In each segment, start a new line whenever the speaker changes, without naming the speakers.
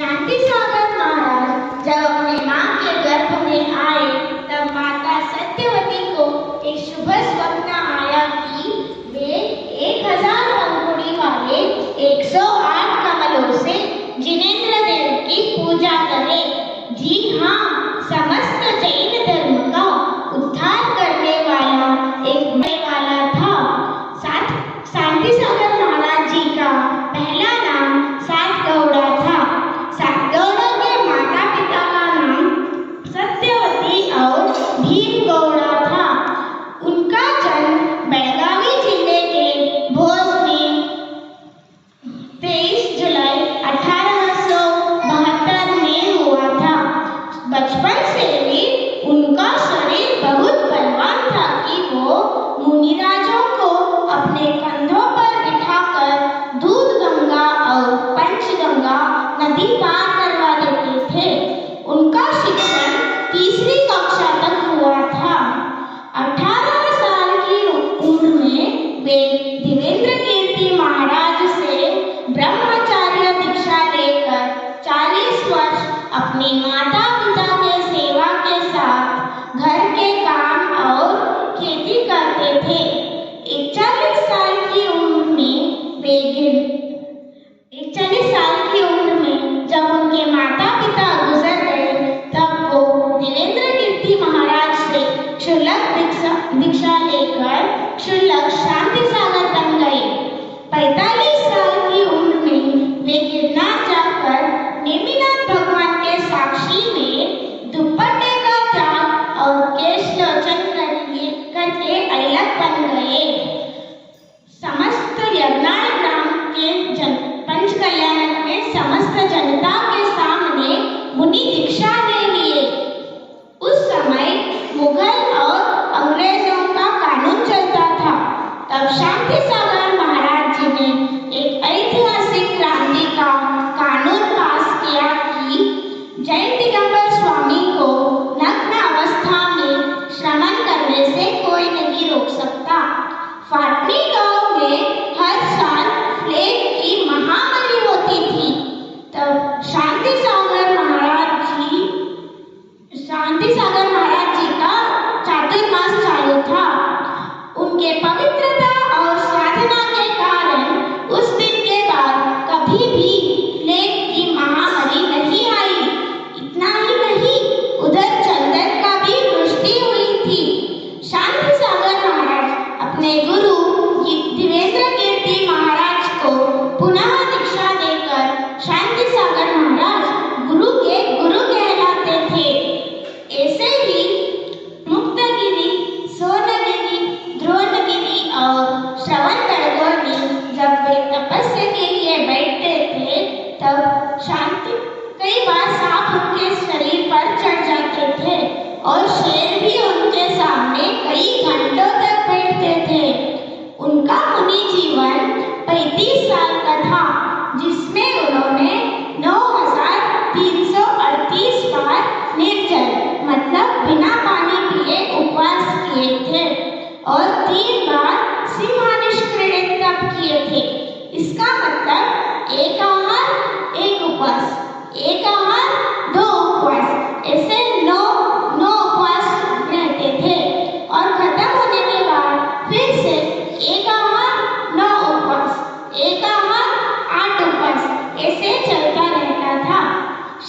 शांति सागर महाराज जब अपनी मां के गर्भ में आए तब माता सत्यवती को एक शुभ स्वप्न आया कि वे 1000 पंखुड़ी वाले 108 कमलों से जिनेंद्र देव की पूजा करें। जी हाँ, समस्त जैन धर्म का उद्धार करने वाला एक वाला था। शांति सागर महाराज जी का पहला नाम सातगौड़ा था। सातगौड़ा के माता पिता का नाम सत्यवती और भीमगौड़ा था। उनका जन्म बेळगावी जिले के भोज में 23 जुलाई 1872 में हुआ था। बचपन से ही उनका शरीर बहुत बलवान था कि वो मुनिराजों को अपने कंधों पर बिठाकर दूध गंगा और पंचगंगा नदी पार करवा देते थे। उनका शिक्षण तीसरी कक्षा तक हुआ था। 18 साल की उम्र में वे देवेंद्र कीर्ति महाराज से ब्रह्मचार्य दीक्षा लेकर 40 वर्ष अपनी माता पिता के सेवा के साथ घर के काम और खेती करते थे। 41 साल की उम्र में जब उनके माता पिता गुजर गए तब वो देवेंद्र कीर्ति महाराज से क्षुल्लक दीक्षा लेकर क्षुल्लक शांति सागर बन गए। 45 साल की उम्र में वे गिरनार जाकर नेमिनाथ भगवान के साक्षी में दुपट्टे का त्याग और केश लोचन करके अलग बन गए। समस्त यज्ञान ग्राम के पंच कल्याण में समस्त जनता के सामने मुनि दीक्षा ले लिए। उस समय मुगल और अंग्रेजों का कानून चलता था। तब शांति सागर महाराज जी ने एक ऐतिहासिक क्रांति का कानून पास किया कि जैन दिगंबर स्वामी को नग्न अवस्था में श्रमण करने से कोई नहीं रोक सकता। फाटनी गांव में हर साल प्लेग की महामारी होती थी। तब शांति सागर महाराज जी का चातुर्मास चालू था। उनके पवित्रता और साधना के कारण उस दिन के बाद कभी भी प्लेग की महामारी नहीं आई। इतना ही नहीं, उधर चंदन का भी वृष्टि हुई थी। शांति सागर महाराज अपने गुरु देवेंद्र कीर्ति महाराज को पुनः दीक्षा देकर शांति सागर महाराज गुरु के गुरु कहलाते थे। ऐसे ही मुक्तगिरी, सोनगिरी, द्रोणगिरी और श्रवणबेळगोळ में जब वे तपस्या के लिए बैठते थे तब शांति कई बार सांप उनके शरीर पर चढ़ जाते थे और शेर भी उनके सामने कई घंटों तक बैठते थे। उनका मुनि जीवन 35 साल का था, जिसमें उन्होंने 9338 बार निर्जल मतलब बिना पानी पिए उपवास किए थे और 3 बार सिंहानिष्क्रिय तप किए थे। इसका मतलब एक आहार एक उपवास, एक आहार 2 उपवास, ऐसे 9 उपवास रहते थे और खत्म होने के बाद फिर से एक आहार 9 उपवास, एक आहार 8 उपवास, ऐसे चलता रहता था।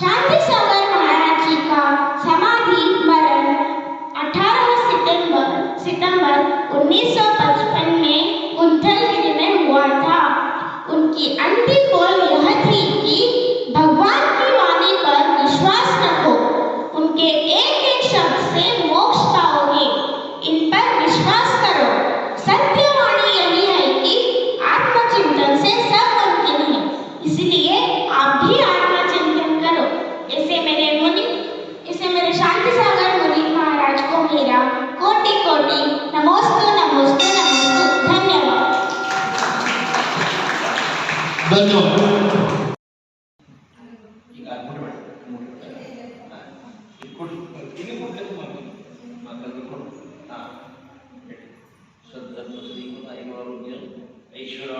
शांति सागर महाराज जी का समाधि मरण 18 सितंबर 1955 में कुंथलगिरी में हुआ था। उनकी अंतिम बोल यह थी कि भगवान की वाणी पर विश्वास रखो, उनके एक एक शब्द से मोक्ष पाओगे, इन पर विश्वास करो। सत्य वाणी यही है कि आत्मचिंतन से सब मुमकिन है, इसलिए आप भी आत्मचिंतन करो। ऐसे मेरे शांति सागर मुनि महाराज को मेरा कोटि कोटि नमोस्तु नमोस्तु नमोस्तु। धन्यवाद।
सद्धर्म श्री आरोग्य ऐश्वर्य